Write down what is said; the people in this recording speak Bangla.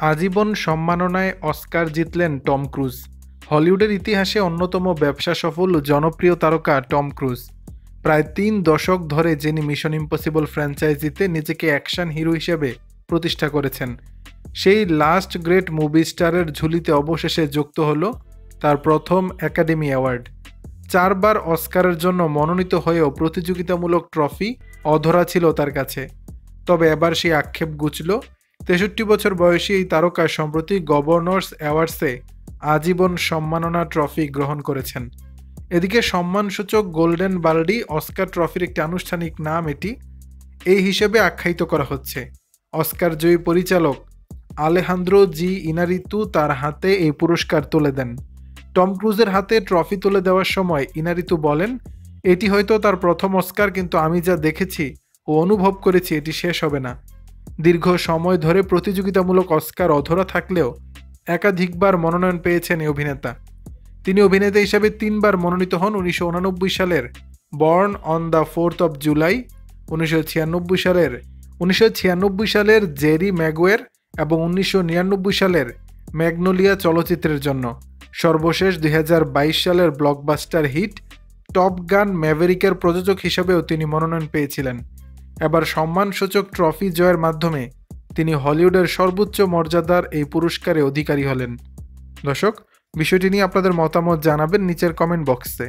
আজীবন সম্মাননায় অস্কার জিতলেন টম ক্রুজ। হলিউডের ইতিহাসে অন্যতম ব্যবসা সফল জনপ্রিয় তারকা টম ক্রুজ। প্রায় ৩ দশক ধরে যিনি মিশন ইম্পসিবল ফ্র্যাঞ্চাইজিতে নিজেকে অ্যাকশন হিরো হিসেবে প্রতিষ্ঠা করেছেন, সেই লাস্ট গ্রেট মুভি স্টারের ঝুলিতে অবশেষে যুক্ত হল তার প্রথম একাডেমি অ্যাওয়ার্ড। ৪ বার অস্কারের জন্য মনোনীত হয়েও প্রতিযোগিতামূলক ট্রফি অধরা ছিল তার কাছে। তবে এবার সেই আক্ষেপ ঘুচল। ৬৩ বছর বয়সী এই তারকা সম্প্রতি গভর্নর্স অ্যাওয়ার্ডসে আজীবন সম্মাননা ট্রফি গ্রহণ করেছেন। এদিকে সম্মানসূচক গোল্ডেন বার্ডি অস্কার ট্রফির একটি আনুষ্ঠানিক নাম এটি, এই হিসেবে আখ্যায়িত করা হচ্ছে। অস্কার জয়ী পরিচালক আলেহান্দ্রো জি ইনারিতু তার হাতে এই পুরস্কার তুলে দেন। টম ক্রুজের হাতে ট্রফি তুলে দেওয়ার সময় ইনারিতু বলেন, এটি হয়তো তার প্রথম অস্কার, কিন্তু আমি যা দেখেছি ও অনুভব করেছি এটি শেষ হবে না। দীর্ঘ সময় ধরে প্রতিযোগিতামূলক অস্কার অধরা থাকলেও একাধিকবার মনোনয়ন পেয়েছেন এই অভিনেতা। তিনি অভিনেতা হিসাবে ৩ বার মনোনীত হন ১৯৮৯ সালের born on the 4th of July, ১৯৯৬ সালের জেরি ম্যাগুয়ার এবং ১৯৯৯ সালের ম্যাগনোলিয়া চলচ্চিত্রের জন্য। সর্বশেষ ২০২২ সালের ব্লকবাস্টার হিট টপ গান ম্যাভেরিকের প্রযোজক হিসাবেও তিনি মনোনয়ন পেয়েছিলেন। এবার সম্মানসূচক ট্রফি জয়ের মাধ্যমে তিনি হলিউডের সর্বোচ্চ মর্যাদার এই পুরস্কারে অধিকারী হলেন। দর্শক, বিষয়টি নিয়ে আপনাদের মতামত জানাবেন নিচের কমেন্ট বক্সে।